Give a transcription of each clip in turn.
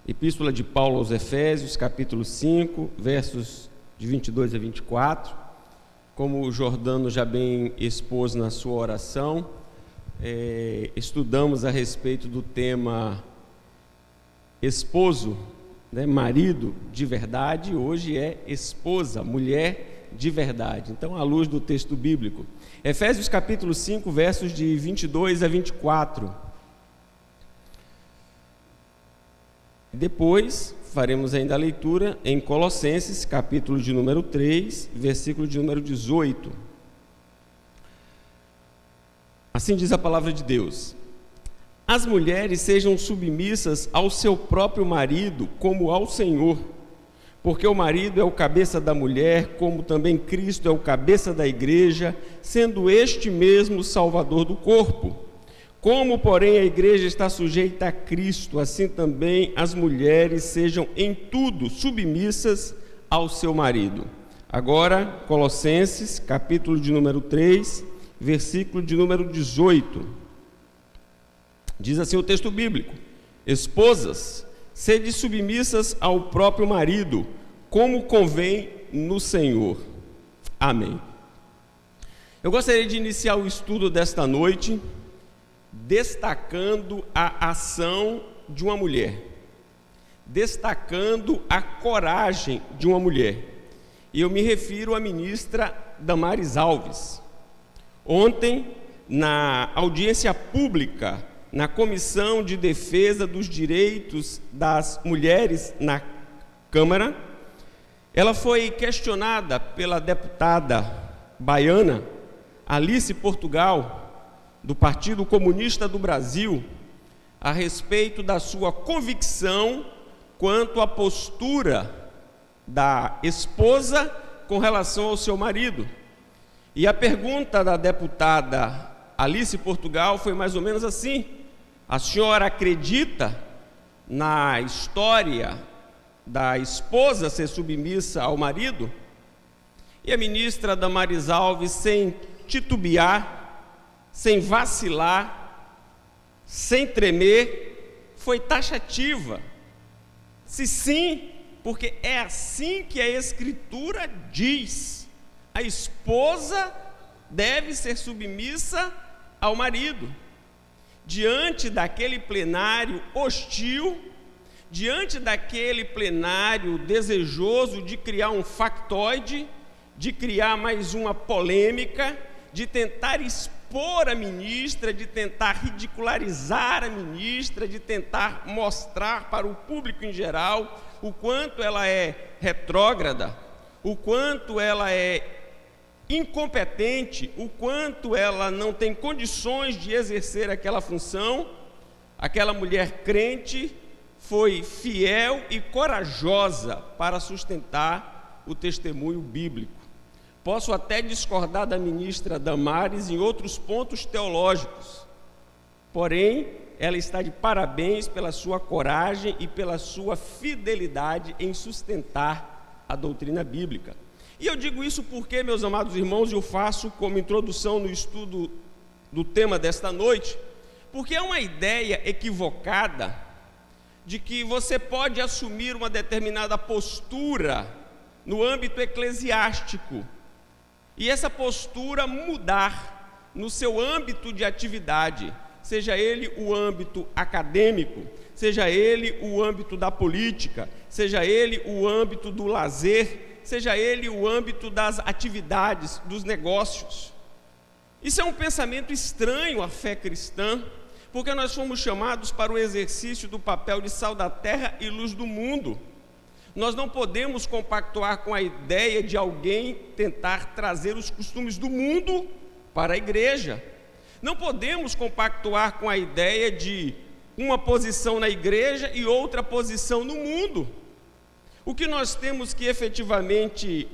Epístola de Paulo aos Efésios, capítulo 5, versos de 22 a 24. Como o Jordano já bem expôs na sua oração, estudamos a respeito do tema esposo, marido de verdade. Hoje é esposa, mulher de verdade. Então, à luz do texto bíblico, Efésios capítulo 5, versos de 22 a 24. Depois faremos ainda a leitura em Colossenses, capítulo de número 3, versículo de número 18. Assim diz a palavra de Deus: as mulheres sejam submissas ao seu próprio marido, como ao Senhor, porque o marido é o cabeça da mulher, como também Cristo é o cabeça da igreja, sendo este mesmo o Salvador do corpo. Como, porém, a igreja está sujeita a Cristo, assim também as mulheres sejam em tudo submissas ao seu marido. Agora, Colossenses, capítulo de número 3, versículo de número 18. Diz assim o texto bíblico: esposas, sede submissas ao próprio marido, como convém no Senhor. Amém. Eu gostaria de iniciar o estudo desta noite destacando a ação de uma mulher, destacando a coragem de uma mulher. E eu me refiro à ministra Damares Alves. Ontem, na audiência pública, na Comissão de Defesa dos Direitos das Mulheres na Câmara, ela foi questionada pela deputada baiana Alice Portugal, do Partido Comunista do Brasil, a respeito da sua convicção quanto à postura da esposa com relação ao seu marido. E a pergunta da deputada Alice Portugal foi mais ou menos assim: a senhora acredita na história da esposa ser submissa ao marido? E a ministra Damares Alves, sem titubear, sem vacilar, sem tremer, foi taxativa. Se sim, porque é assim que a Escritura diz: a esposa deve ser submissa ao marido. Diante daquele plenário hostil, diante daquele plenário desejoso de criar um factoide, de criar mais uma polêmica, de tentar expor a ministra, de tentar ridicularizar a ministra, de tentar mostrar para o público em geral o quanto ela é retrógrada, o quanto ela é incompetente, o quanto ela não tem condições de exercer aquela função. Aquela mulher crente foi fiel e corajosa para sustentar o testemunho bíblico. Posso até discordar da ministra Damares em outros pontos teológicos, porém, ela está de parabéns pela sua coragem e pela sua fidelidade em sustentar a doutrina bíblica. E eu digo isso porque, meus amados irmãos, eu faço como introdução no estudo do tema desta noite, porque é uma ideia equivocada de que você pode assumir uma determinada postura no âmbito eclesiástico, e essa postura mudar no seu âmbito de atividade, seja ele o âmbito acadêmico, seja ele o âmbito da política, seja ele o âmbito do lazer, seja ele o âmbito das atividades, dos negócios. Isso é um pensamento estranho à fé cristã, porque nós fomos chamados para o exercício do papel de sal da terra e luz do mundo. Nós não podemos compactuar com a ideia de alguém tentar trazer os costumes do mundo para a igreja. Não podemos compactuar com a ideia de uma posição na igreja e outra posição no mundo. O que nós temos que efetivamente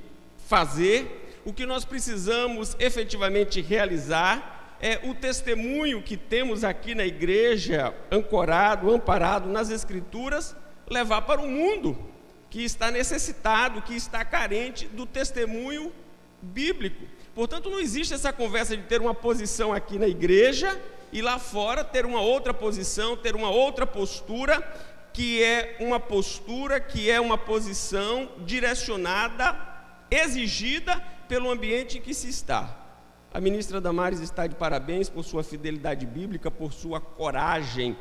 fazer, o que nós precisamos efetivamente realizar, é o testemunho que temos aqui na igreja, ancorado, amparado nas Escrituras, levar para o mundo que está necessitado, que está carente do testemunho bíblico. Portanto, não existe essa conversa de ter uma posição aqui na igreja e lá fora ter uma outra posição, ter uma outra postura, que é uma postura, que é uma posição direcionada, exigida pelo ambiente em que se está. A ministra Damares está de parabéns por sua fidelidade bíblica, por sua coragem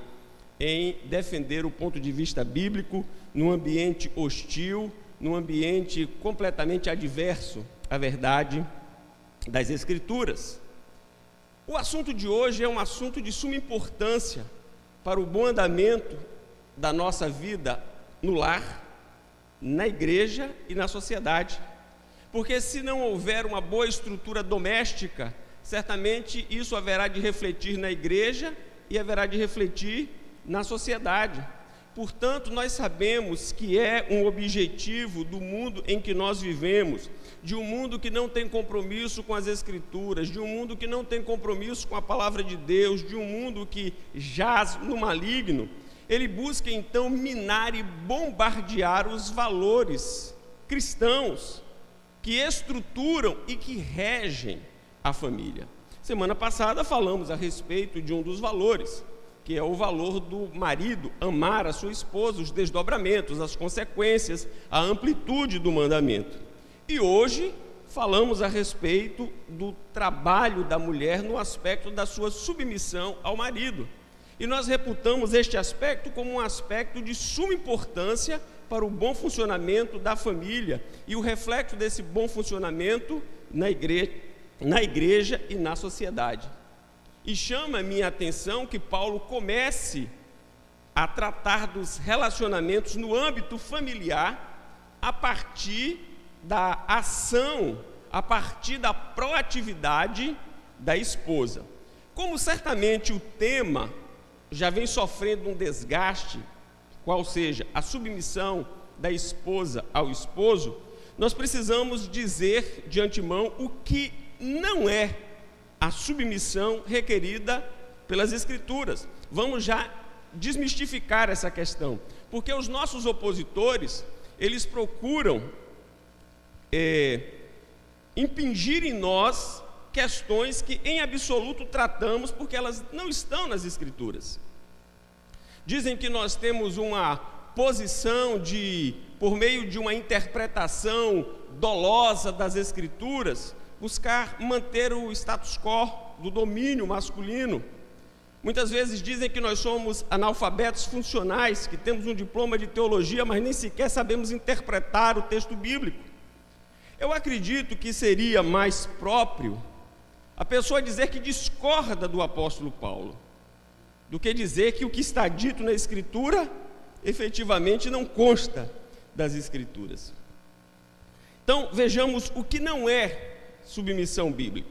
em defender o ponto de vista bíblico num ambiente hostil, num ambiente completamente adverso à verdade das Escrituras. O assunto de hoje é um assunto de suma importância para o bom andamento da nossa vida no lar, na igreja e na sociedade. Porque se não houver uma boa estrutura doméstica, certamente isso haverá de refletir na igreja e haverá de refletir na sociedade. Portanto, nós sabemos que é um objetivo do mundo em que nós vivemos, de um mundo que não tem compromisso com as Escrituras, de um mundo que não tem compromisso com a palavra de Deus, de um mundo que jaz no maligno. Ele busca então minar e bombardear os valores cristãos que estruturam e que regem a família. Semana passada falamos a respeito de um dos valores, que é o valor do marido amar a sua esposa, os desdobramentos, as consequências, a amplitude do mandamento. E hoje falamos a respeito do trabalho da mulher no aspecto da sua submissão ao marido. E nós reputamos este aspecto como um aspecto de suma importância para o bom funcionamento da família e o reflexo desse bom funcionamento na igreja e na sociedade. E chama a minha atenção que Paulo comece a tratar dos relacionamentos no âmbito familiar a partir da ação, a partir da proatividade da esposa. Como certamente o tema já vem sofrendo um desgaste, qual seja a submissão da esposa ao esposo, nós precisamos dizer de antemão o que não é a submissão requerida pelas Escrituras. Vamos já desmistificar essa questão, porque os nossos opositores, eles procuram impingir em nós questões que em absoluto tratamos, porque elas não estão nas Escrituras. Dizem que nós temos uma posição de, por meio de uma interpretação dolosa das Escrituras, buscar manter o status quo do domínio masculino. Muitas vezes dizem que nós somos analfabetos funcionais, que temos um diploma de teologia, mas nem sequer sabemos interpretar o texto bíblico. Eu acredito que seria mais próprio a pessoa dizer que discorda do apóstolo Paulo, do que dizer que o que está dito na Escritura efetivamente não consta das Escrituras. Então, vejamos o que não é submissão bíblica.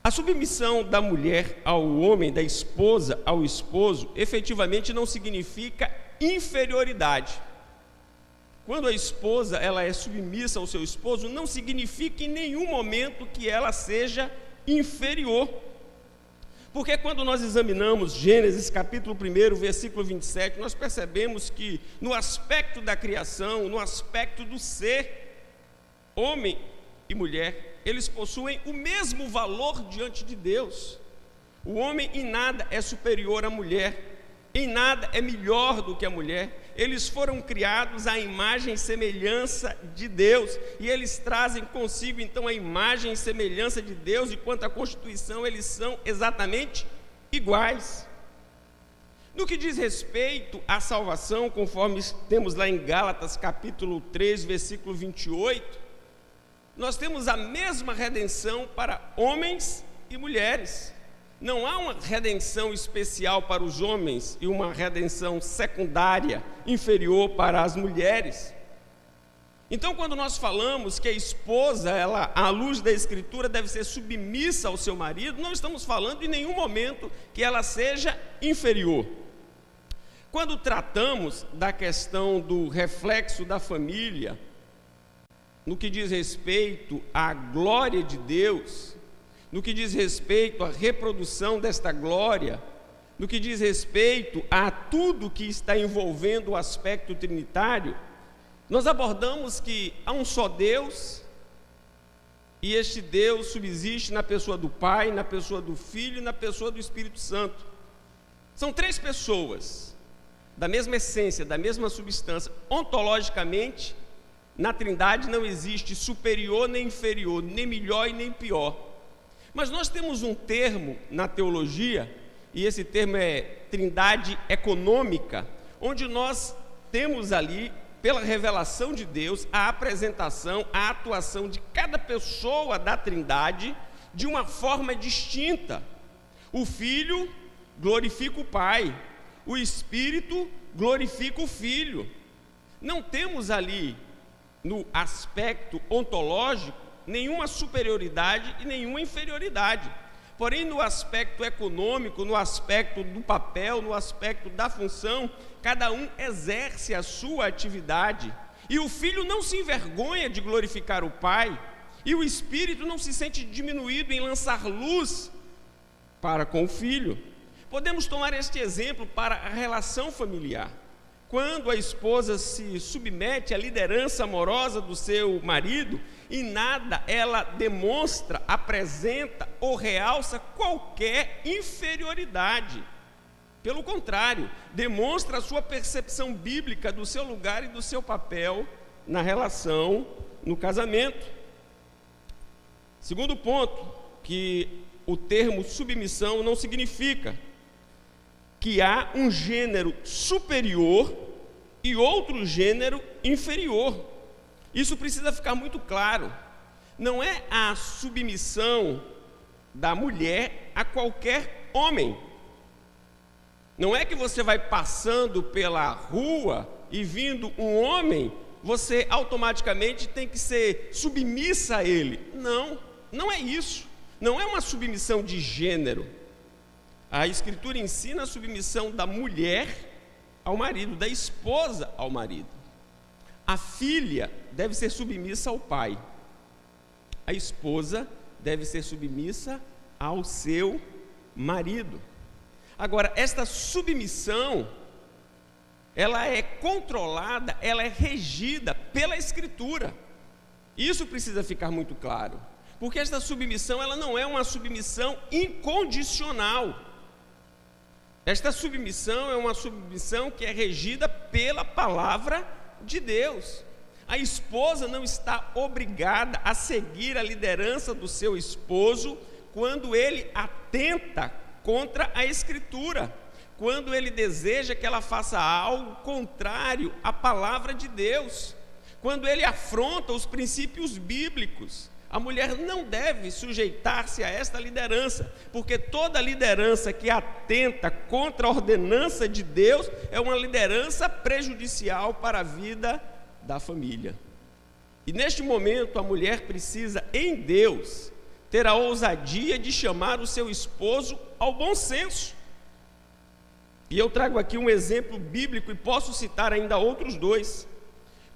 A submissão da mulher ao homem, da esposa ao esposo, efetivamente não significa inferioridade. Quando a esposa ela é submissa ao seu esposo, não significa em nenhum momento que ela seja inferior. Porque quando nós examinamos Gênesis capítulo 1, versículo 27, nós percebemos que no aspecto da criação, no aspecto do ser, homem e mulher, eles possuem o mesmo valor diante de Deus. O homem em nada é superior à mulher, em nada é melhor do que a mulher. Eles foram criados à imagem e semelhança de Deus, e eles trazem consigo então a imagem e semelhança de Deus, e quanto à constituição eles são exatamente iguais. No que diz respeito à salvação, conforme temos lá em Gálatas capítulo 3, versículo 28, nós temos a mesma redenção para homens e mulheres. Não há uma redenção especial para os homens e uma redenção secundária, inferior para as mulheres. Então, quando nós falamos que a esposa, ela, à luz da Escritura, deve ser submissa ao seu marido, não estamos falando em nenhum momento que ela seja inferior. Quando tratamos da questão do reflexo da família, no que diz respeito à glória de Deus, no que diz respeito à reprodução desta glória, no que diz respeito a tudo que está envolvendo o aspecto trinitário, nós abordamos que há um só Deus, e este Deus subsiste na pessoa do Pai, na pessoa do Filho e na pessoa do Espírito Santo. São três pessoas, da mesma essência, da mesma substância. Ontologicamente, na Trindade não existe superior nem inferior, nem melhor e nem pior. Mas nós temos um termo na teologia, e esse termo é Trindade econômica, onde nós temos ali, pela revelação de Deus, a apresentação, a atuação de cada pessoa da Trindade de uma forma distinta. O Filho glorifica o Pai, o Espírito glorifica o Filho. Não temos ali, no aspecto ontológico, nenhuma superioridade e nenhuma inferioridade. Porém, no aspecto econômico, no aspecto do papel, no aspecto da função, cada um exerce a sua atividade. E o Filho não se envergonha de glorificar o Pai, e o Espírito não se sente diminuído em lançar luz para com o Filho. Podemos tomar este exemplo para a relação familiar. Quando a esposa se submete à liderança amorosa do seu marido, em nada ela demonstra, apresenta ou realça qualquer inferioridade. Pelo contrário, demonstra a sua percepção bíblica do seu lugar e do seu papel na relação, no casamento. Segundo ponto, que o termo submissão não significa que há um gênero superior e outro gênero inferior. Isso precisa ficar muito claro. Não é a submissão da mulher a qualquer homem. Não é que você vai passando pela rua e vindo um homem, você automaticamente tem que ser submissa a ele. Não, não é isso. Não é uma submissão de gênero. A Escritura ensina a submissão da mulher ao marido, da esposa ao marido. A filha deve ser submissa ao pai. A esposa deve ser submissa ao seu marido. Agora, esta submissão, ela é controlada, ela é regida pela Escritura. Isso precisa ficar muito claro. Porque esta submissão, ela não é uma submissão incondicional. Esta submissão é uma submissão que é regida pela palavra de Deus. A esposa não está obrigada a seguir a liderança do seu esposo quando ele atenta contra a Escritura, quando ele deseja que ela faça algo contrário à palavra de Deus, quando ele afronta os princípios bíblicos. A mulher não deve sujeitar-se a esta liderança, porque toda liderança que atenta contra a ordenança de Deus é uma liderança prejudicial para a vida da família. E neste momento a mulher precisa, em Deus, ter a ousadia de chamar o seu esposo ao bom senso. E eu trago aqui um exemplo bíblico e posso citar ainda outros dois.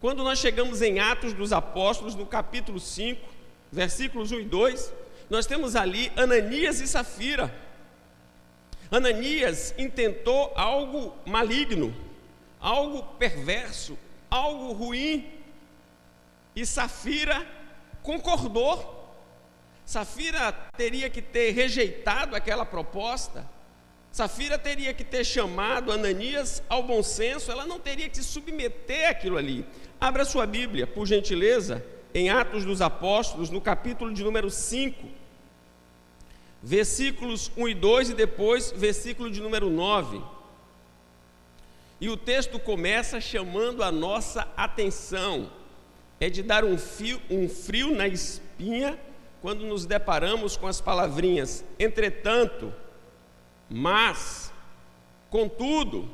Quando nós chegamos em Atos dos Apóstolos, no capítulo 5, versículos 1 e 2, nós temos ali Ananias e Safira. Ananias intentou algo maligno, algo perverso, algo ruim, e Safira concordou. Safira teria que ter rejeitado aquela proposta, Safira teria que ter chamado Ananias ao bom senso, ela não teria que se submeter àquilo ali. Abra sua Bíblia, por gentileza, em Atos dos Apóstolos, no capítulo de número 5, versículos 1 e 2 e depois versículo de número 9. E o texto começa chamando a nossa atenção. É de dar um frio na espinha quando nos deparamos com as palavrinhas entretanto, mas, contudo,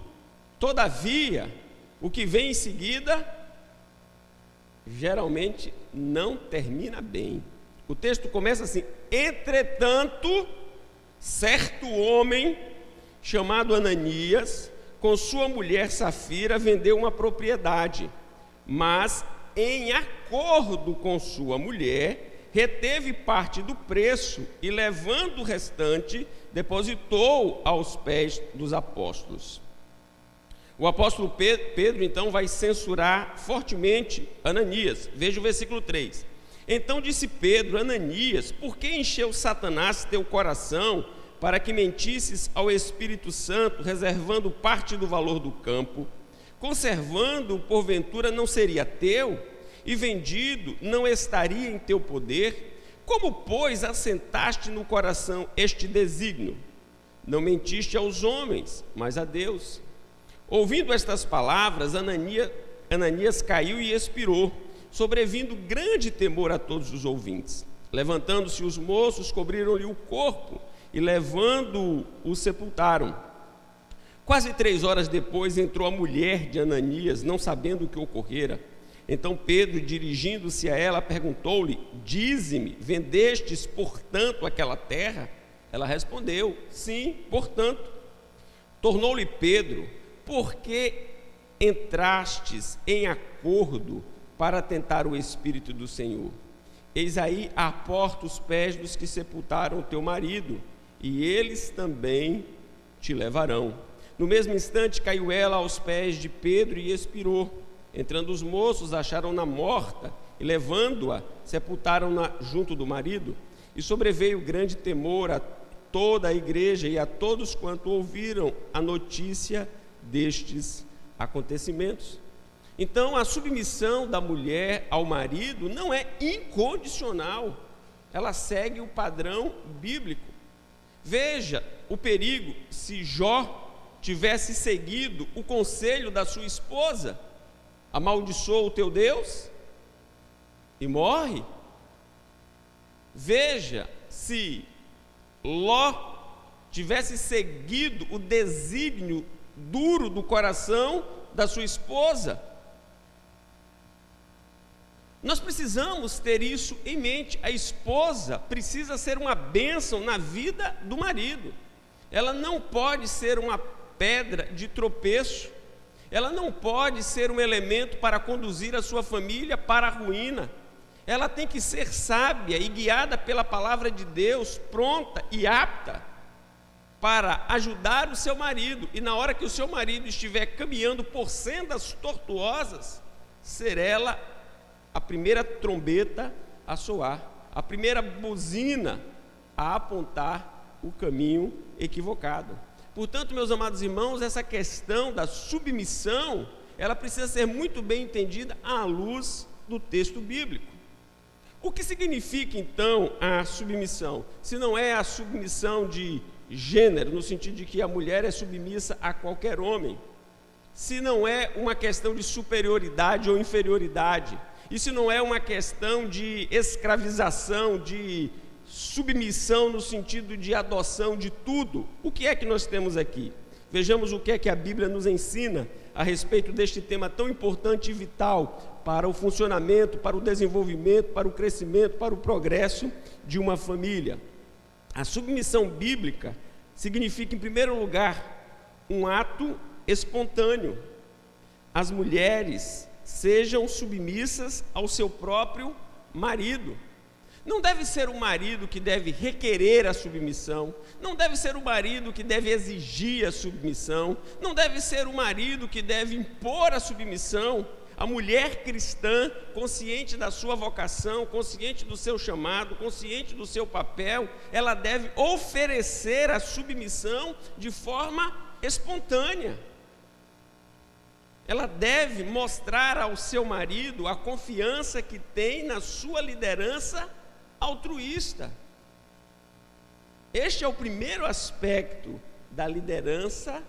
todavia. O que vem em seguida geralmente não termina bem. O texto começa assim: entretanto, certo homem chamado Ananias, com sua mulher Safira, vendeu uma propriedade, mas em acordo com sua mulher, reteve parte do preço e, levando o restante, depositou aos pés dos apóstolos. O apóstolo Pedro, então, vai censurar fortemente Ananias. Veja o versículo 3. Então disse Pedro: Ananias, por que encheu Satanás teu coração para que mentisses ao Espírito Santo, reservando parte do valor do campo, conservando, porventura, não seria teu, e vendido, não estaria em teu poder? Como, pois, assentaste no coração este desígnio? Não mentiste aos homens, mas a Deus. Ouvindo estas palavras, Ananias caiu e expirou, sobrevindo grande temor a todos os ouvintes. Levantando-se os moços, cobriram-lhe o corpo e, levando-o, o sepultaram. Quase 3 horas depois entrou a mulher de Ananias, não sabendo o que ocorrera. Então Pedro, dirigindo-se a ela, perguntou-lhe: dize-me, vendestes, portanto, aquela terra? Ela respondeu: sim, portanto. Tornou-lhe Pedro: por que entrastes em acordo para tentar o Espírito do Senhor? Eis aí à porta os pés dos que sepultaram o teu marido, e eles também te levarão. No mesmo instante caiu ela aos pés de Pedro e expirou. Entrando os moços, acharam-na morta, e levando-a, sepultaram-na junto do marido. E sobreveio grande temor a toda a igreja e a todos quanto ouviram a notícia destes acontecimentos. Então, a submissão da mulher ao marido não é incondicional, ela segue o padrão bíblico. Veja o perigo se Jó tivesse seguido o conselho da sua esposa: amaldiçoa o teu Deus e morre. Veja se Ló tivesse seguido o desígnio duro do coração da sua esposa. Nós precisamos ter isso em mente. A esposa precisa ser uma bênção na vida do marido. Ela não pode ser uma pedra de tropeço. Ela não pode ser um elemento para conduzir a sua família para a ruína. Ela tem que ser sábia e guiada pela palavra de Deus, pronta e apta para ajudar o seu marido. E na hora que o seu marido estiver caminhando por sendas tortuosas, ser ela a primeira trombeta a soar, a primeira buzina a apontar o caminho equivocado. Portanto, meus amados irmãos, essa questão da submissão, ela precisa ser muito bem entendida à luz do texto bíblico. O que significa, então, a submissão? Se não é a submissão de gênero, no sentido de que a mulher é submissa a qualquer homem, se não é uma questão de superioridade ou inferioridade, e se não é uma questão de escravização, de submissão no sentido de adoção de tudo, o que é que nós temos aqui? Vejamos o que é que a Bíblia nos ensina a respeito deste tema tão importante e vital para o funcionamento, para o desenvolvimento, para o crescimento, para o progresso de uma família. A submissão bíblica significa, em primeiro lugar, um ato espontâneo. As mulheres sejam submissas ao seu próprio marido. Não deve ser o marido que deve requerer a submissão, não deve ser o marido que deve exigir a submissão, não deve ser o marido que deve impor a submissão. A mulher cristã, consciente da sua vocação, consciente do seu chamado, consciente do seu papel, ela deve oferecer a submissão de forma espontânea. Ela deve mostrar ao seu marido a confiança que tem na sua liderança altruísta. Este é o primeiro aspecto da liderança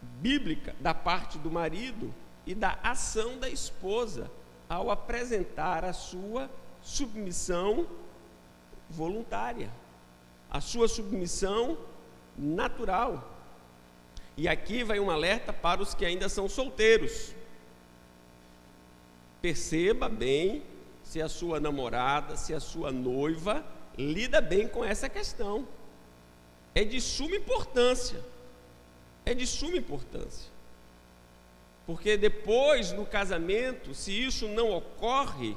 bíblica da parte do marido e da ação da esposa ao apresentar a sua submissão voluntária, a sua submissão natural. E aqui vai um alerta para os que ainda são solteiros. Perceba bem se a sua namorada, se a sua noiva lida bem com essa questão. É de suma importância. É de suma importância. Porque depois, no casamento, se isso não ocorre,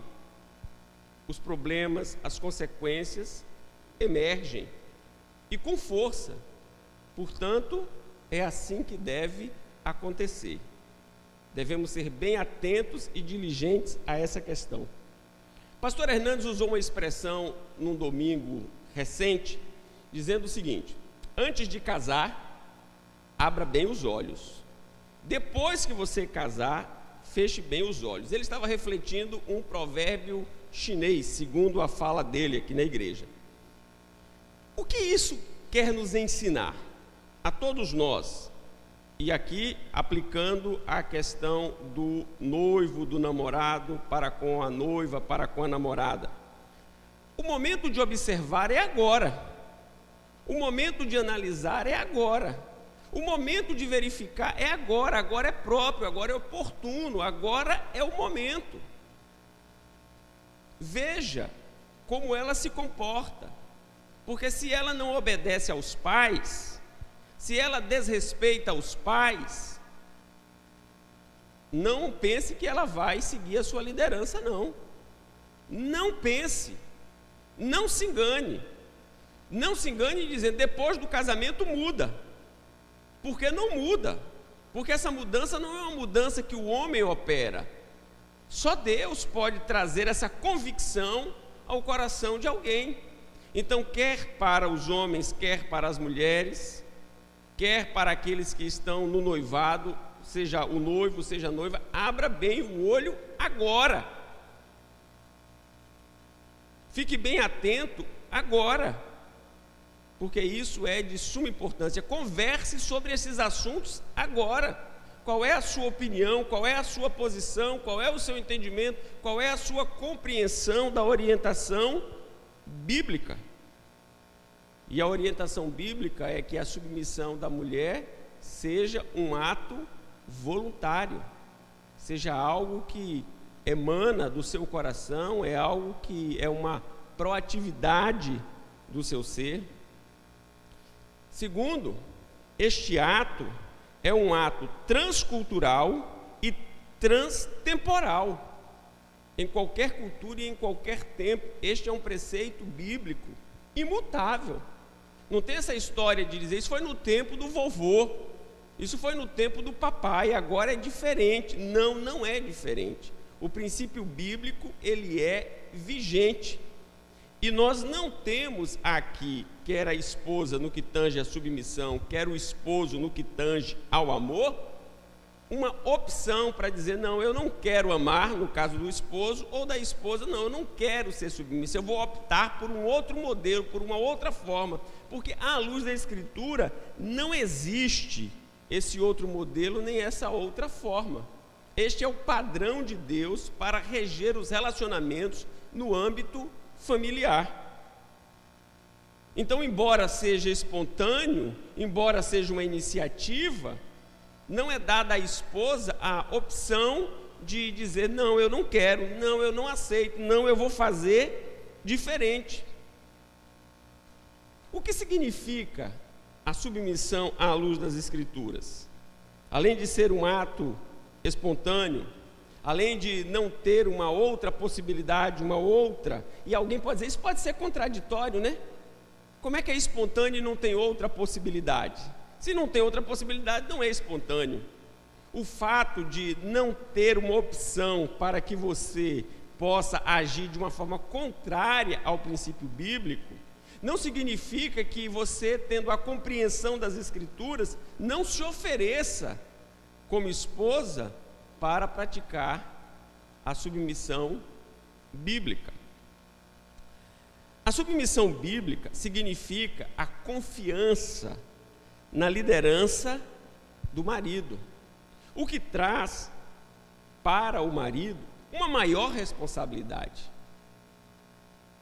os problemas, as consequências emergem e com força. Portanto, é assim que deve acontecer. Devemos ser bem atentos e diligentes a essa questão. Pastor Hernandes usou uma expressão num domingo recente, dizendo o seguinte: antes de casar, abra bem os olhos. Depois que você casar, feche bem os olhos. Ele estava refletindo um provérbio chinês, segundo a fala dele aqui na igreja. O que isso quer nos ensinar? A todos nós, e aqui aplicando a questão do noivo, do namorado, para com a noiva, para com a namorada. O momento de observar é agora. O momento de analisar é agora. O momento de verificar é agora. Agora é próprio, agora é oportuno, agora é o momento. Veja como ela se comporta. Porque se ela não obedece aos pais, se ela desrespeita os pais, não pense que ela vai seguir a sua liderança, não. Não pense, não se engane. Não se engane dizendo, depois do casamento muda. Porque não muda. Porque essa mudança não é uma mudança que o homem opera. Só Deus pode trazer essa convicção ao coração de alguém. Então, quer para os homens, quer para as mulheres, quer para aqueles que estão no noivado, seja o noivo, seja a noiva, abra bem o olho agora. Fique bem atento agora, porque isso é de suma importância. Converse sobre esses assuntos agora. Qual é a sua opinião, qual é a sua posição, qual é o seu entendimento, qual é a sua compreensão da orientação bíblica. E a orientação bíblica é que a submissão da mulher seja um ato voluntário, seja algo que emana do seu coração, é algo que é uma proatividade do seu ser. Segundo, este ato é um ato transcultural e transtemporal. Em qualquer cultura e em qualquer tempo, este é um preceito bíblico imutável. Não tem essa história de dizer, isso foi no tempo do vovô, isso foi no tempo do papai, agora é diferente. Não, não é diferente. O princípio bíblico, ele é vigente. E nós não temos aqui, quer a esposa no que tange à submissão, quer o esposo no que tange ao amor, uma opção para dizer, não, eu não quero amar, no caso do esposo, ou da esposa, não, eu não quero ser submissa, eu vou optar por um outro modelo, por uma outra forma, porque à luz da Escritura não existe esse outro modelo, nem essa outra forma. Este é o padrão de Deus para reger os relacionamentos no âmbito familiar. Então, embora seja espontâneo, embora seja uma iniciativa, não é dada à esposa a opção de dizer, não, eu não quero, não, eu não aceito, não, eu vou fazer diferente. O que significa a submissão à luz das Escrituras? Além de ser um ato espontâneo, além de não ter uma outra possibilidade, uma outra, e alguém pode dizer, isso pode ser contraditório, né? Como é que é espontâneo e não tem outra possibilidade? Se não tem outra possibilidade, não é espontâneo. O fato de não ter uma opção para que você possa agir de uma forma contrária ao princípio bíblico, não significa que você, tendo a compreensão das Escrituras, não se ofereça como esposa para praticar a submissão bíblica. A submissão bíblica significa a confiança na liderança do marido, o que traz para o marido uma maior responsabilidade.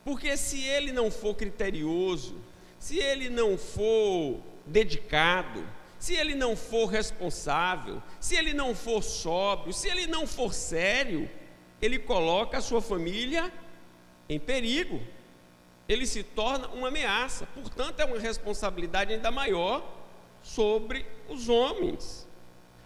Porque se ele não for criterioso, se ele não for dedicado, se ele não for responsável, se ele não for sóbrio, se ele não for sério, ele coloca a sua família em perigo. Ele se torna uma ameaça. Portanto, é uma responsabilidade ainda maior sobre os homens.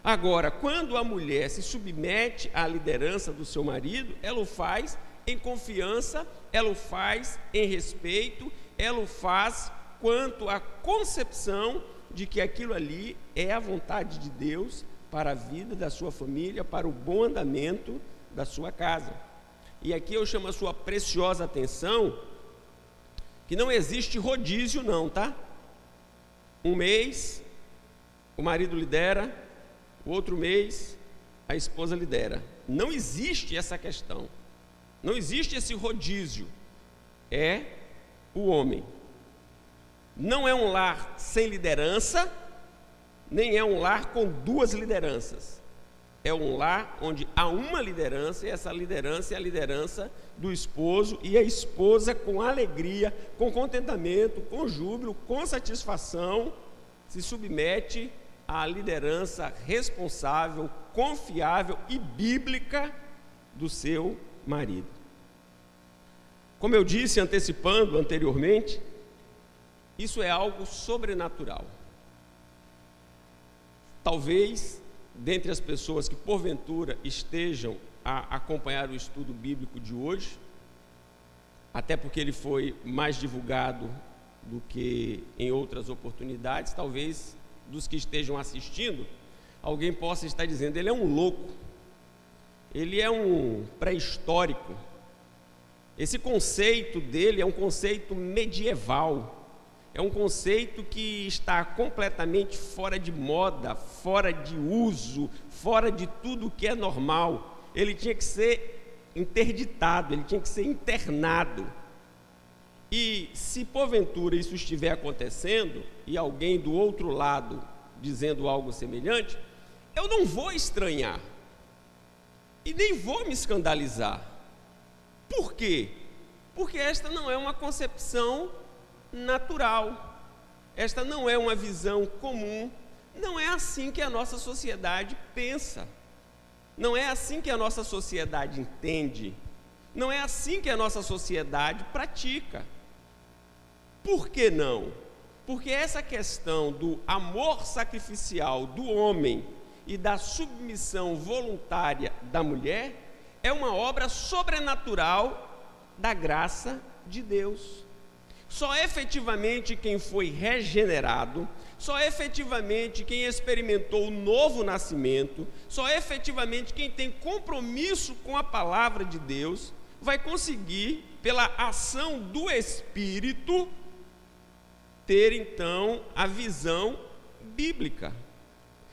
Agora, quando a mulher se submete à liderança do seu marido, ela o faz em confiança, ela o faz em respeito, ela o faz quanto à concepção de que aquilo ali é a vontade de Deus para a vida da sua família, para o bom andamento da sua casa. E aqui eu chamo a sua preciosa atenção que não existe rodízio não, tá? Um mês o marido lidera, o outro mês a esposa lidera. Não existe essa questão, não existe esse rodízio. É o homem. Não é um lar sem liderança, nem é um lar com duas lideranças. É um lar onde há uma liderança, e essa liderança é a liderança do esposo, e a esposa, com alegria, com contentamento, com júbilo, com satisfação, se submete à liderança responsável, confiável e bíblica do seu marido. Como eu disse, antecipando anteriormente, isso é algo sobrenatural. Talvez, dentre as pessoas que porventura estejam a acompanhar o estudo bíblico de hoje, até porque ele foi mais divulgado do que em outras oportunidades, talvez dos que estejam assistindo, alguém possa estar dizendo: ele é um louco, ele é um pré-histórico. Esse conceito dele é um conceito medieval, é um conceito que está completamente fora de moda, fora de uso, fora de tudo que é normal. Ele tinha que ser interditado, ele tinha que ser internado. E se porventura isso estiver acontecendo, e alguém do outro lado dizendo algo semelhante, eu não vou estranhar, e nem vou me escandalizar. Por quê? Porque esta não é uma concepção natural, esta não é uma visão comum, não é assim que a nossa sociedade pensa, não é assim que a nossa sociedade entende, não é assim que a nossa sociedade pratica. Por que não? Porque essa questão do amor sacrificial do homem e da submissão voluntária da mulher é uma obra sobrenatural da graça de Deus. Só efetivamente quem foi regenerado, só efetivamente quem experimentou o novo nascimento, só efetivamente quem tem compromisso com a palavra de Deus, vai conseguir, pela ação do Espírito, ter então a visão bíblica.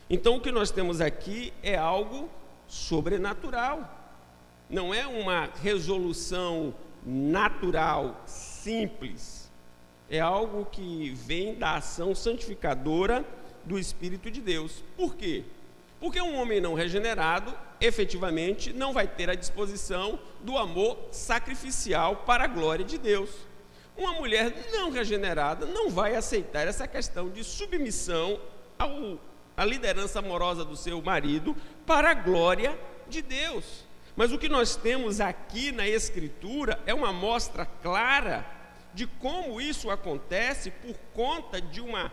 Então o que nós temos aqui é algo sobrenatural, não é uma resolução natural, simples. É algo que vem da ação santificadora do Espírito de Deus. Por quê? Porque um homem não regenerado, efetivamente, não vai ter a disposição do amor sacrificial para a glória de Deus. Uma mulher não regenerada não vai aceitar essa questão de submissão à liderança amorosa do seu marido para a glória de Deus. Mas o que nós temos aqui na Escritura é uma mostra clara de como isso acontece por conta de uma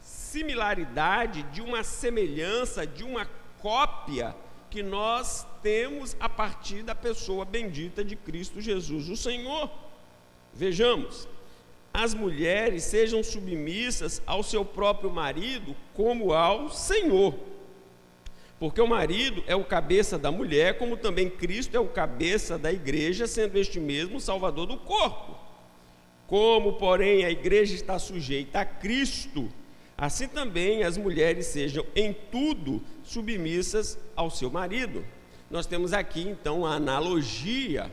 similaridade, de uma semelhança, de uma cópia que nós temos a partir da pessoa bendita de Cristo Jesus, o Senhor. Vejamos, as mulheres sejam submissas ao seu próprio marido como ao Senhor, porque o marido é o cabeça da mulher, como também Cristo é o cabeça da igreja, sendo este mesmo o salvador do corpo. Como, porém, a igreja está sujeita a Cristo, assim também as mulheres sejam em tudo submissas ao seu marido. Nós temos aqui, então, a analogia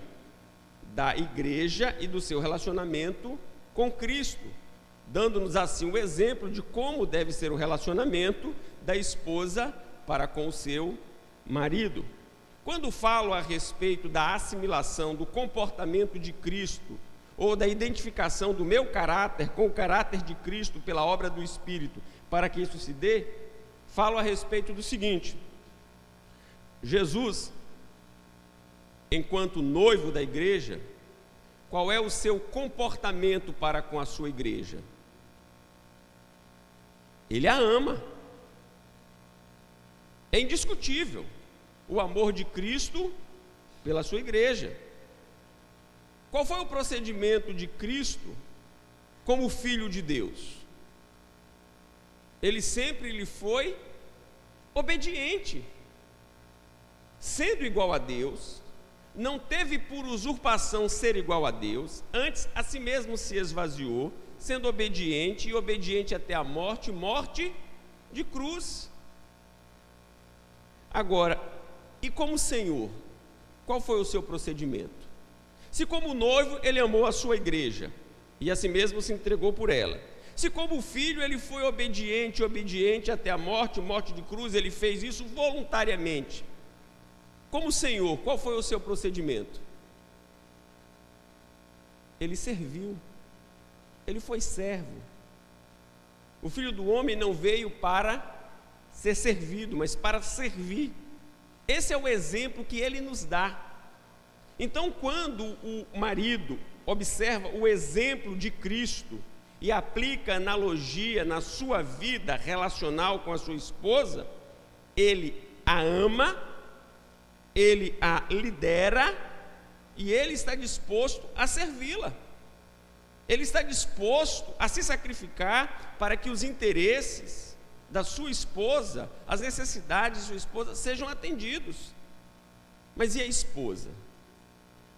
da igreja e do seu relacionamento com Cristo, dando-nos assim o exemplo de como deve ser o relacionamento da esposa para com o seu marido. Quando falo a respeito da assimilação do comportamento de Cristo, ou da identificação do meu caráter com o caráter de Cristo pela obra do Espírito, para que isso se dê, falo a respeito do seguinte: Jesus, enquanto noivo da igreja, qual é o seu comportamento para com a sua igreja? Ele a ama. É indiscutível o amor de Cristo pela sua igreja. Qual foi o procedimento de Cristo como Filho de Deus? Ele sempre lhe foi obediente. Sendo igual a Deus, não teve por usurpação ser igual a Deus, antes a si mesmo se esvaziou, sendo obediente, e obediente até a morte, morte de cruz. Agora, e como Senhor, qual foi o seu procedimento? Se como noivo ele amou a sua igreja, e assim mesmo se entregou por ela. Se como filho ele foi obediente, obediente até a morte, morte de cruz, ele fez isso voluntariamente. Como Senhor, qual foi o seu procedimento? Ele serviu, ele foi servo. O Filho do Homem não veio para ser servido, mas para servir. Esse é o exemplo que ele nos dá. Então, quando o marido observa o exemplo de Cristo e aplica analogia na sua vida relacional com a sua esposa, ele a ama, ele a lidera e ele está disposto a servi-la. Ele está disposto a se sacrificar para que os interesses da sua esposa, as necessidades de sua esposa sejam atendidos. Mas e a esposa?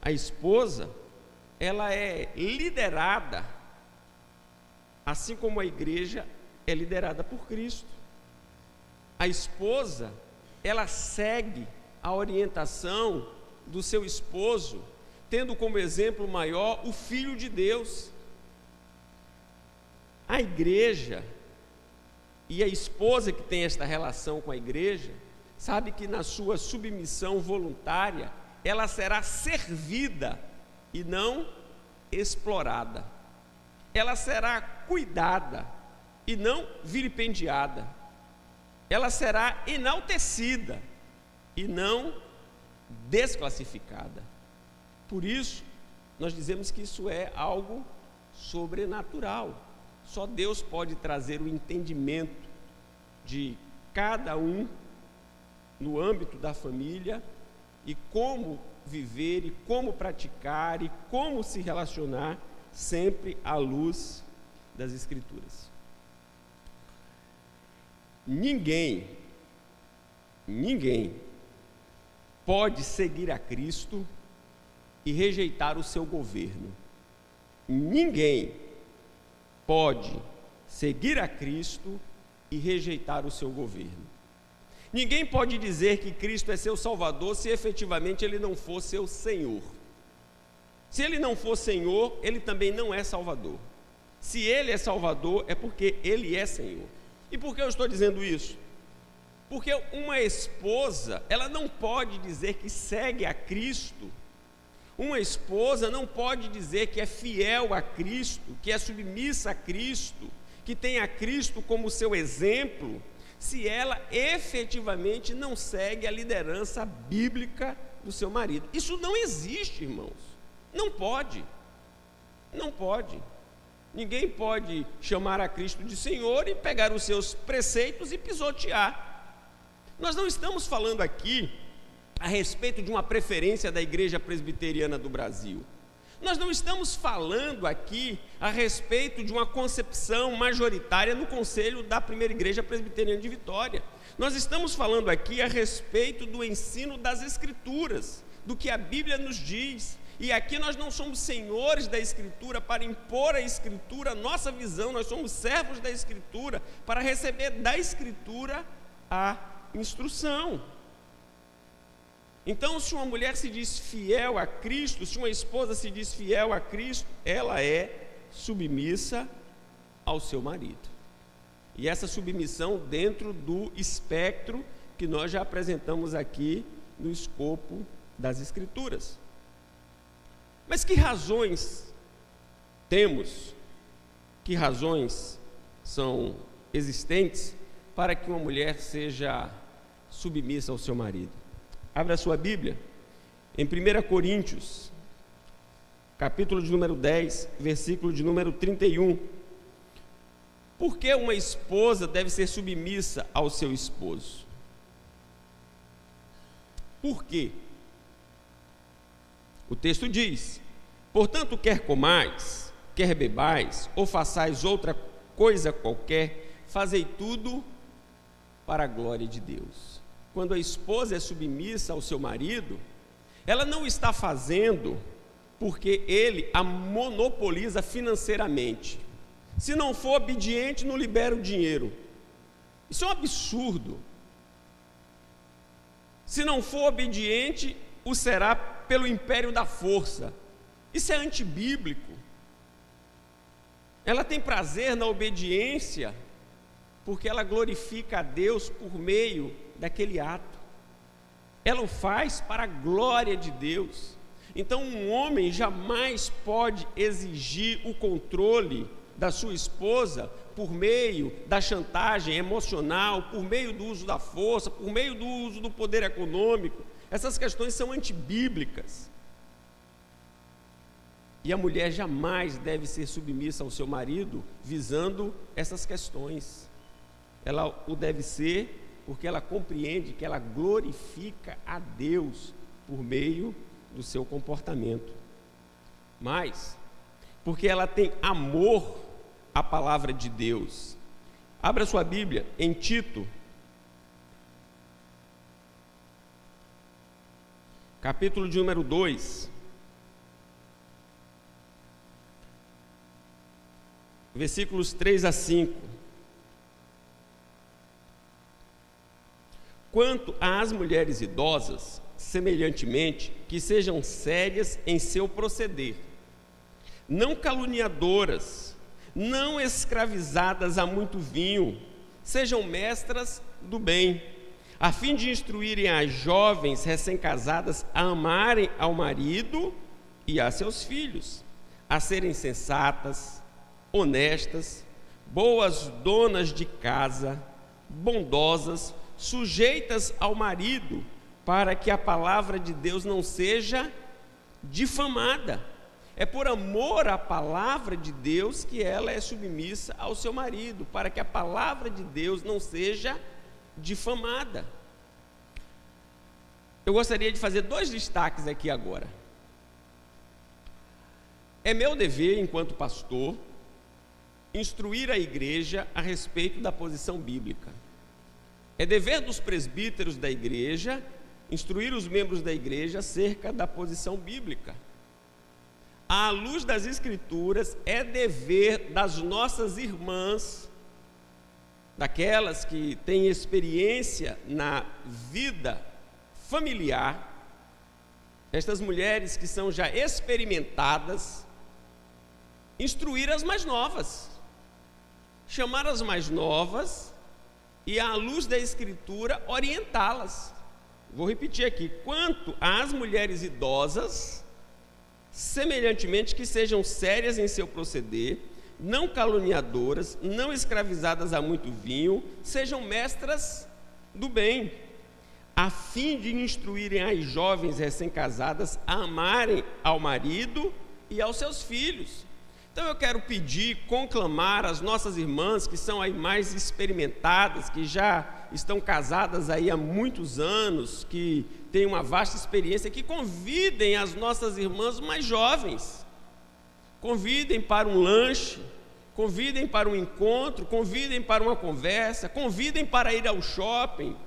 A esposa, ela é liderada, assim como a igreja é liderada por Cristo. A esposa, ela segue a orientação do seu esposo, tendo como exemplo maior o Filho de Deus. A igreja e a esposa que tem esta relação com a igreja, sabe que na sua submissão voluntária, ela será servida e não explorada. Ela será cuidada e não vilipendiada. Ela será enaltecida e não desclassificada. Por isso, nós dizemos que isso é algo sobrenatural. Só Deus pode trazer o entendimento de cada um no âmbito da família e como viver e como praticar e como se relacionar sempre à luz das Escrituras. Ninguém pode seguir a Cristo e rejeitar o seu governo. Ninguém pode seguir a Cristo e rejeitar o seu governo. Ninguém pode dizer que Cristo é seu Salvador se efetivamente Ele não for seu Senhor. Se Ele não for Senhor, Ele também não é Salvador. Se Ele é Salvador, é porque Ele é Senhor. E por que eu estou dizendo isso? Porque uma esposa, ela não pode dizer que segue a Cristo. Uma esposa não pode dizer que é fiel a Cristo, que é submissa a Cristo, que tem a Cristo como seu exemplo, se ela efetivamente não segue a liderança bíblica do seu marido. Isso não existe, irmãos. Não pode. Não pode. Ninguém pode chamar a Cristo de Senhor e pegar os seus preceitos e pisotear. Nós não estamos falando aqui a respeito de uma preferência da Igreja Presbiteriana do Brasil. Nós não estamos falando aqui a respeito de uma concepção majoritária no Conselho da Primeira Igreja Presbiteriana de Vitória. Nós estamos falando aqui a respeito do ensino das Escrituras, do que a Bíblia nos diz. E aqui nós não somos senhores da Escritura para impor à Escritura a nossa visão, nós somos servos da Escritura para receber da Escritura a instrução. Então, se uma mulher se diz fiel a Cristo, se uma esposa se diz fiel a Cristo, ela é submissa ao seu marido. E essa submissão dentro do espectro que nós já apresentamos aqui no escopo das Escrituras. Mas que razões temos, que razões são existentes para que uma mulher seja submissa ao seu marido? Abra a sua Bíblia, em 1 Coríntios, capítulo de número 10, versículo de número 31. Por que uma esposa deve ser submissa ao seu esposo? Por quê? O texto diz: portanto, quer comais, quer bebais, ou façais outra coisa qualquer, fazei tudo para a glória de Deus. Quando a esposa é submissa ao seu marido, ela não está fazendo porque ele a monopoliza financeiramente. Se não for obediente, não libera o dinheiro. Isso é um absurdo. Se não for obediente, o será pelo império da força. Isso é antibíblico. Ela tem prazer na obediência, porque ela glorifica a Deus por meio daquele ato. Ela o faz para a glória de Deus. Então, um homem jamais pode exigir o controle da sua esposa por meio da chantagem emocional, por meio do uso da força, por meio do uso do poder econômico. Essas questões são antibíblicas. E a mulher jamais deve ser submissa ao seu marido visando essas questões. Ela o deve ser porque ela compreende que ela glorifica a Deus por meio do seu comportamento. Mas, porque ela tem amor à palavra de Deus. Abra sua Bíblia em Tito, capítulo de número 2, versículos 3 a 5. Quanto às mulheres idosas, semelhantemente, que sejam sérias em seu proceder, não caluniadoras, não escravizadas a muito vinho, sejam mestras do bem, a fim de instruírem as jovens recém-casadas a amarem ao marido e a seus filhos, a serem sensatas, honestas, boas donas de casa, bondosas, sujeitas ao marido, para que a palavra de Deus não seja difamada. É por amor à palavra de Deus que ela é submissa ao seu marido, para que a palavra de Deus não seja difamada. Eu gostaria de fazer 2 destaques aqui agora. É meu dever, enquanto pastor, instruir a igreja a respeito da posição bíblica. É dever dos presbíteros da igreja instruir os membros da igreja acerca da posição bíblica. À luz das Escrituras, é dever das nossas irmãs, daquelas que têm experiência na vida familiar, estas mulheres que são já experimentadas, instruir as mais novas, chamar as mais novas e, à luz da Escritura, orientá-las. Vou repetir aqui: quanto às mulheres idosas, semelhantemente, que sejam sérias em seu proceder, não caluniadoras, não escravizadas a muito vinho, sejam mestras do bem, a fim de instruírem as jovens recém-casadas a amarem ao marido e aos seus filhos. Então eu quero pedir, conclamar as nossas irmãs que são aí mais experimentadas, que já estão casadas aí há muitos anos, que têm uma vasta experiência, que convidem as nossas irmãs mais jovens, convidem para um lanche, convidem para um encontro, convidem para uma conversa, convidem para ir ao shopping,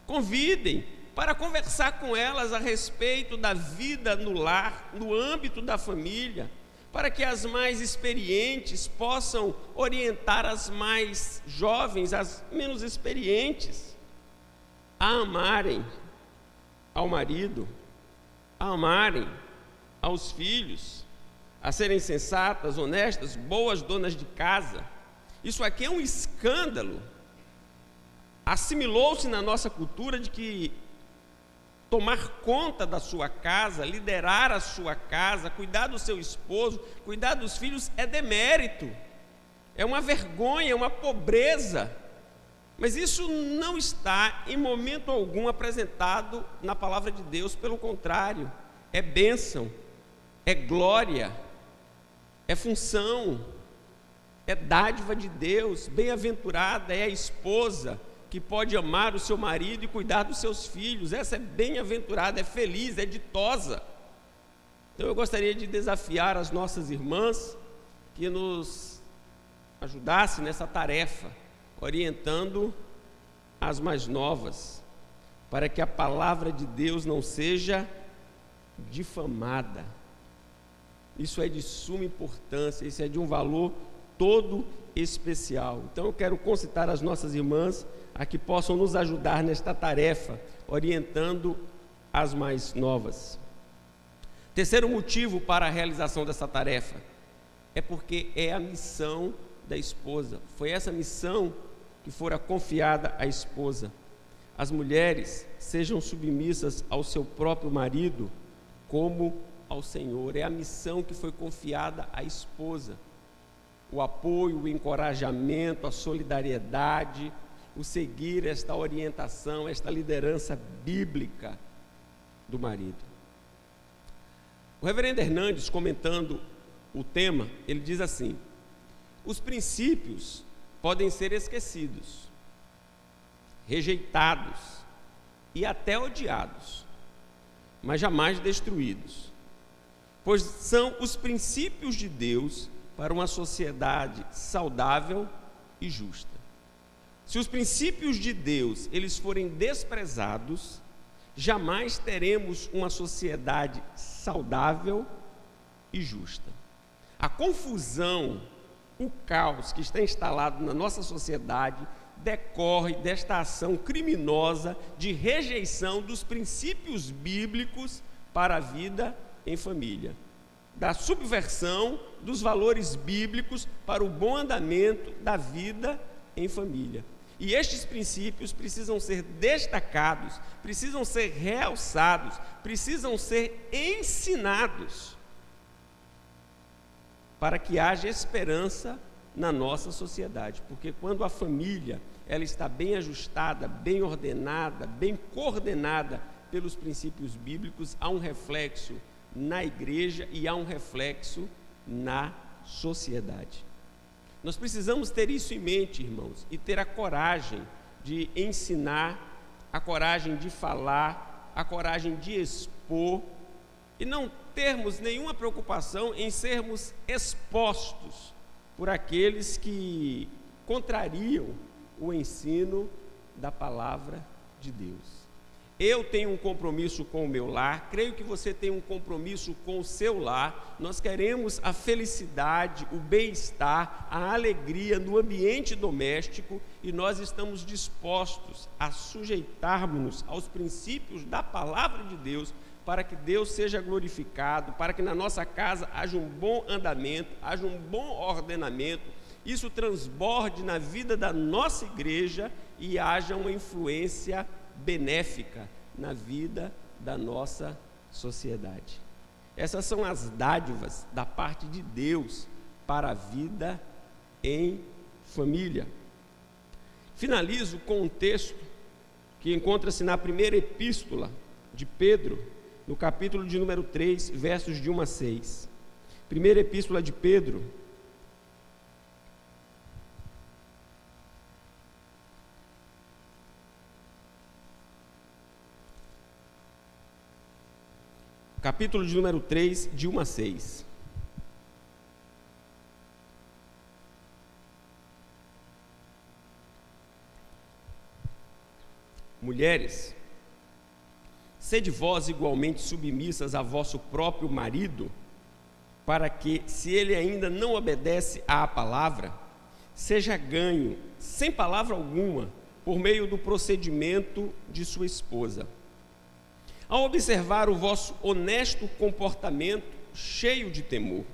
convidem para conversar com elas a respeito da vida no lar, no âmbito da família, para que as mais experientes possam orientar as mais jovens, as menos experientes, a amarem ao marido, a amarem aos filhos, a serem sensatas, honestas, boas donas de casa. Isso aqui é um escândalo. Assimilou-se na nossa cultura de que tomar conta da sua casa, liderar a sua casa, cuidar do seu esposo, cuidar dos filhos é demérito, é uma vergonha, é uma pobreza. Mas isso não está em momento algum apresentado na palavra de Deus, pelo contrário, é bênção, é glória, é função, é dádiva de Deus. Bem-aventurada é a esposa que pode amar o seu marido e cuidar dos seus filhos. Essa é bem-aventurada, é feliz, é ditosa. Então eu gostaria de desafiar as nossas irmãs que nos ajudassem nessa tarefa, orientando as mais novas, para que a palavra de Deus não seja difamada. Isso é de suma importância, isso é de um valor todo especial. Então eu quero concitar as nossas irmãs a que possam nos ajudar nesta tarefa, orientando as mais novas. Terceiro motivo para a realização dessa tarefa é porque é a missão da esposa. Foi essa missão que fora confiada à esposa. As mulheres sejam submissas ao seu próprio marido como ao Senhor. É a missão que foi confiada à esposa. O apoio, o encorajamento, a solidariedade, o seguir esta orientação, esta liderança bíblica do marido. O reverendo Hernandes, comentando o tema, ele diz assim: os princípios podem ser esquecidos, rejeitados e até odiados, mas jamais destruídos, pois são os princípios de Deus para uma sociedade saudável e justa. Se os princípios de Deus eles forem desprezados, jamais teremos uma sociedade saudável e justa. A confusão, o caos que está instalado na nossa sociedade decorre desta ação criminosa de rejeição dos princípios bíblicos para a vida em família, da subversão dos valores bíblicos para o bom andamento da vida em família. E estes princípios precisam ser destacados, precisam ser realçados, precisam ser ensinados para que haja esperança na nossa sociedade. Porque quando a família ela está bem ajustada, bem ordenada, bem coordenada pelos princípios bíblicos, há um reflexo na igreja e há um reflexo na sociedade. Nós precisamos ter isso em mente, irmãos, e ter a coragem de ensinar, a coragem de falar, a coragem de expor, e não termos nenhuma preocupação em sermos expostos por aqueles que contrariam o ensino da palavra de Deus. Eu tenho um compromisso com o meu lar, creio que você tem um compromisso com o seu lar. Nós queremos a felicidade, o bem-estar, a alegria no ambiente doméstico e nós estamos dispostos a sujeitarmos-nos aos princípios da palavra de Deus para que Deus seja glorificado, para que na nossa casa haja um bom andamento, haja um bom ordenamento, isso transborde na vida da nossa igreja e haja uma influência benéfica na vida da nossa sociedade. Essas são as dádivas da parte de Deus para a vida em família. Finalizo com um texto que encontra-se na primeira epístola de Pedro, no capítulo de número 3, versos de 1 a 6. Primeira epístola de Pedro, capítulo de número 3, de 1 a 6. Mulheres, sede vós igualmente submissas a vosso próprio marido, para que, se ele ainda não obedece à palavra, seja ganho, sem palavra alguma, por meio do procedimento de sua esposa. Ao observar o vosso honesto comportamento, cheio de temor,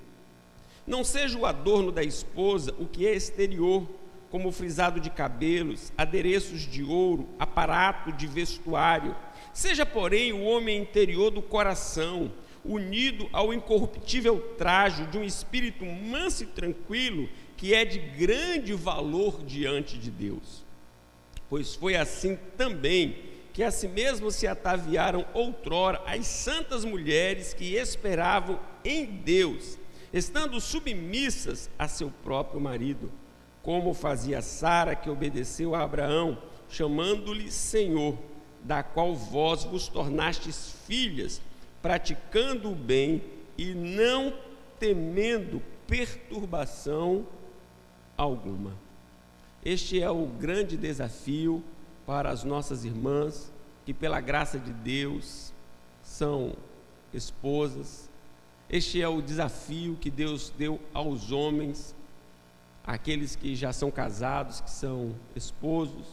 não seja o adorno da esposa o que é exterior, como o frisado de cabelos, adereços de ouro, aparato de vestuário. Seja, porém, o homem interior do coração, unido ao incorruptível trajo de um espírito manso e tranquilo, que é de grande valor diante de Deus. Pois foi assim também que a si mesmo se ataviaram outrora as santas mulheres que esperavam em Deus, estando submissas a seu próprio marido, como fazia Sara, que obedeceu a Abraão, chamando-lhe Senhor, da qual vós vos tornastes filhas, praticando o bem e não temendo perturbação alguma. Este é o grande desafio para as nossas irmãs, que pela graça de Deus são esposas. Este é o desafio que Deus deu aos homens, àqueles que já são casados, que são esposos,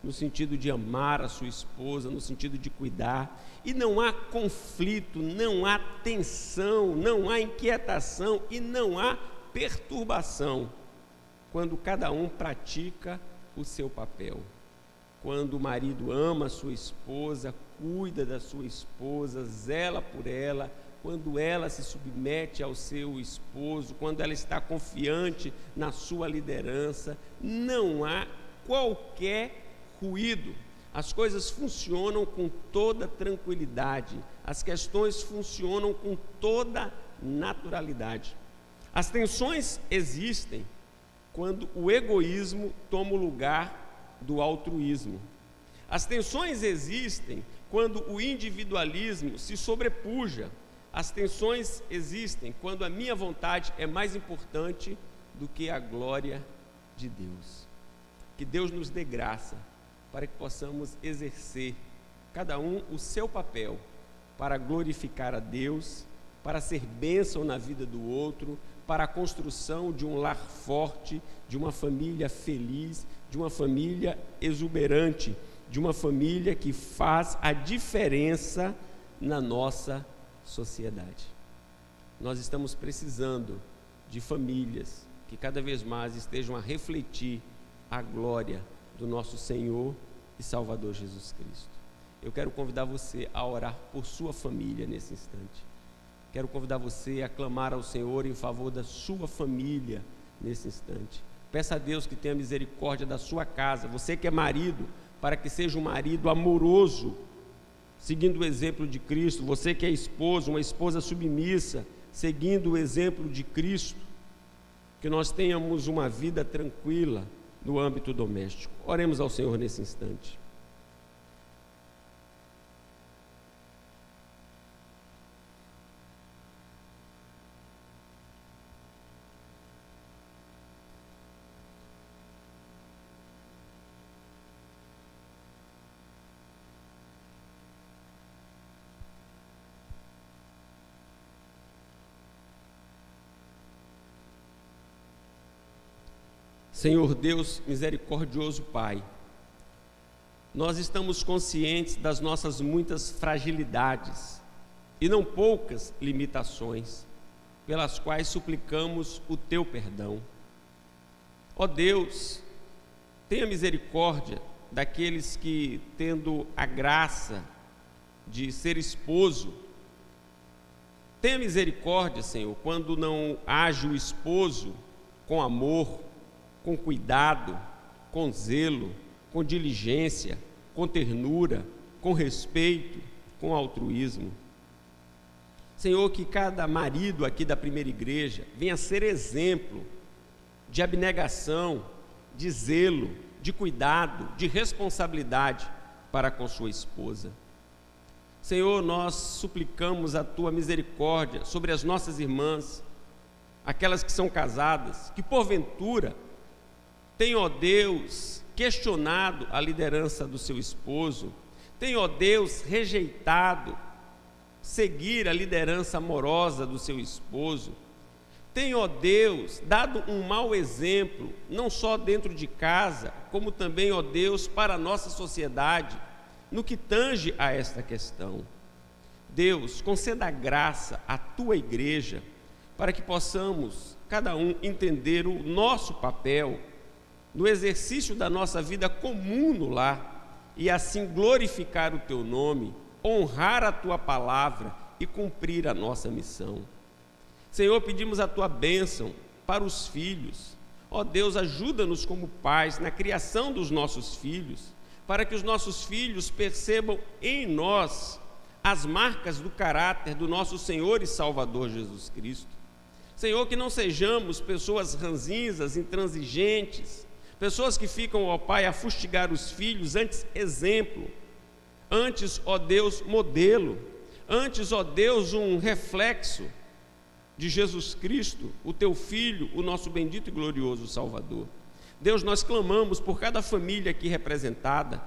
no sentido de amar a sua esposa, no sentido de cuidar. E não há conflito, não há tensão, não há inquietação e não há perturbação quando cada um pratica o seu papel. Quando o marido ama a sua esposa, cuida da sua esposa, zela por ela, quando ela se submete ao seu esposo, quando ela está confiante na sua liderança, não há qualquer ruído. As coisas funcionam com toda tranquilidade, as questões funcionam com toda naturalidade. As tensões existem quando o egoísmo toma o lugar do altruísmo. As tensões existem quando o individualismo se sobrepuja. As tensões existem quando a minha vontade é mais importante do que a glória de Deus. Que Deus nos dê graça para que possamos exercer, cada um, o seu papel, para glorificar a Deus, para ser bênção na vida do outro, para a construção de um lar forte, de uma família feliz, de uma família exuberante, de uma família que faz a diferença na nossa sociedade. Nós estamos precisando de famílias que cada vez mais estejam a refletir a glória do nosso Senhor e Salvador Jesus Cristo. Eu quero convidar você a orar por sua família nesse instante. Quero convidar você a clamar ao Senhor em favor da sua família nesse instante. Peça a Deus que tenha misericórdia da sua casa. Você que é marido, para que seja um marido amoroso, seguindo o exemplo de Cristo. Você que é esposo, uma esposa submissa, seguindo o exemplo de Cristo. Que nós tenhamos uma vida tranquila no âmbito doméstico. Oremos ao Senhor nesse instante. Senhor Deus misericordioso Pai, nós estamos conscientes das nossas muitas fragilidades e não poucas limitações, pelas quais suplicamos o Teu perdão. Ó Deus, tenha misericórdia daqueles que, tendo a graça de ser esposo, tenha misericórdia, Senhor, quando não age o esposo com amor, com cuidado, com zelo, com diligência, com ternura, com respeito, com altruísmo. Senhor, que cada marido aqui da primeira igreja venha ser exemplo de abnegação, de zelo, de cuidado, de responsabilidade para com sua esposa. Senhor, nós suplicamos a Tua misericórdia sobre as nossas irmãs, aquelas que são casadas, que porventura tem, ó Deus, questionado a liderança do seu esposo, tem, ó Deus, rejeitado seguir a liderança amorosa do seu esposo, tem, ó Deus, dado um mau exemplo, não só dentro de casa, como também, ó Deus, para a nossa sociedade, no que tange a esta questão. Deus, conceda graça à Tua igreja, para que possamos, cada um, entender o nosso papel no exercício da nossa vida comum no lar, e assim glorificar o Teu nome, honrar a Tua palavra e cumprir a nossa missão. Senhor, pedimos a Tua bênção para os filhos. Ó Deus, ajuda-nos como pais na criação dos nossos filhos, para que os nossos filhos percebam em nós as marcas do caráter do nosso Senhor e Salvador Jesus Cristo. Senhor, que não sejamos pessoas ranzinzas, intransigentes, pessoas que ficam, ó Pai, a fustigar os filhos, antes exemplo, antes, ó Deus, modelo, antes, ó Deus, um reflexo de Jesus Cristo, o Teu Filho, o nosso bendito e glorioso Salvador. Deus, nós clamamos por cada família aqui representada,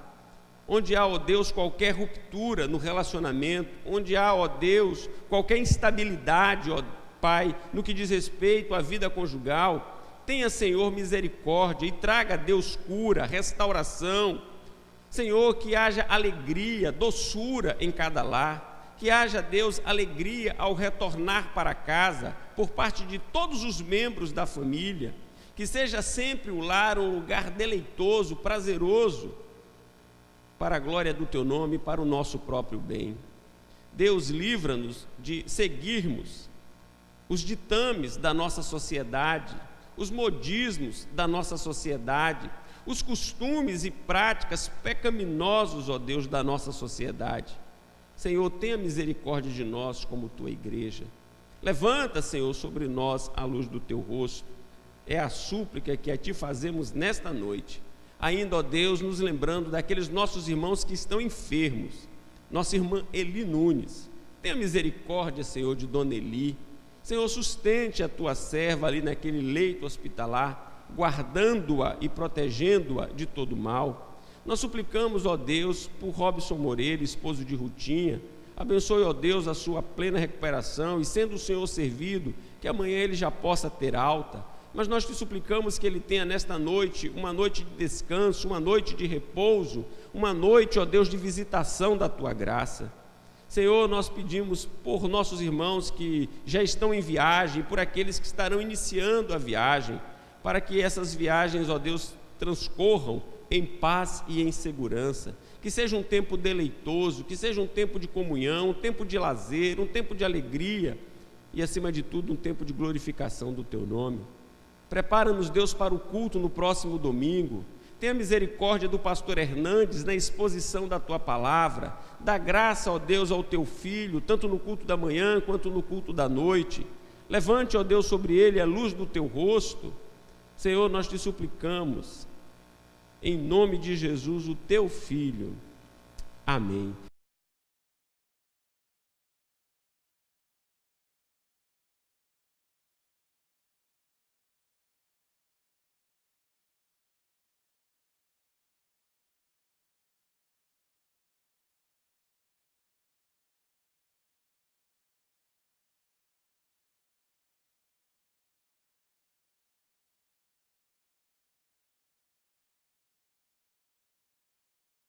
onde há, ó Deus, qualquer ruptura no relacionamento, onde há, ó Deus, qualquer instabilidade, ó Pai, no que diz respeito à vida conjugal, Tenha, Senhor, misericórdia e traga, Deus, cura, restauração. Senhor, que haja alegria, doçura em cada lar, que haja, Deus, alegria ao retornar para casa por parte de todos os membros da família, que seja sempre o lar um lugar deleitoso, prazeroso, para a glória do Teu nome e para o nosso próprio bem. Deus, livra-nos de seguirmos os ditames da nossa sociedade, os modismos da nossa sociedade, os costumes e práticas pecaminosos, ó Deus, da nossa sociedade. Senhor, tenha misericórdia de nós como Tua igreja. Levanta, Senhor, sobre nós a luz do Teu rosto. É a súplica que a Ti fazemos nesta noite. Ainda, ó Deus, nos lembrando daqueles nossos irmãos que estão enfermos. Nossa irmã Eli Nunes. Tenha misericórdia, Senhor, de Dona Eli. Senhor, sustente a Tua serva ali naquele leito hospitalar, guardando-a e protegendo-a de todo mal. Nós suplicamos, ó Deus, por Robson Moreira, esposo de Rutinha. Abençoe, ó Deus, a sua plena recuperação e, sendo o Senhor servido, que amanhã ele já possa ter alta. Mas nós te suplicamos que ele tenha nesta noite uma noite de descanso, uma noite de repouso, uma noite, ó Deus, de visitação da Tua graça. Senhor, nós pedimos por nossos irmãos que já estão em viagem, por aqueles que estarão iniciando a viagem, para que essas viagens, ó Deus, transcorram em paz e em segurança, que seja um tempo deleitoso, que seja um tempo de comunhão, um tempo de lazer, um tempo de alegria e, acima de tudo, um tempo de glorificação do Teu nome. Prepara-nos, Deus, para o culto no próximo domingo. Tenha misericórdia do pastor Hernandes na exposição da Tua palavra. Dá graça, ó Deus, ao Teu filho, tanto no culto da manhã quanto no culto da noite. Levante, ó Deus, sobre ele a luz do Teu rosto. Senhor, nós te suplicamos, em nome de Jesus, o Teu Filho. Amém.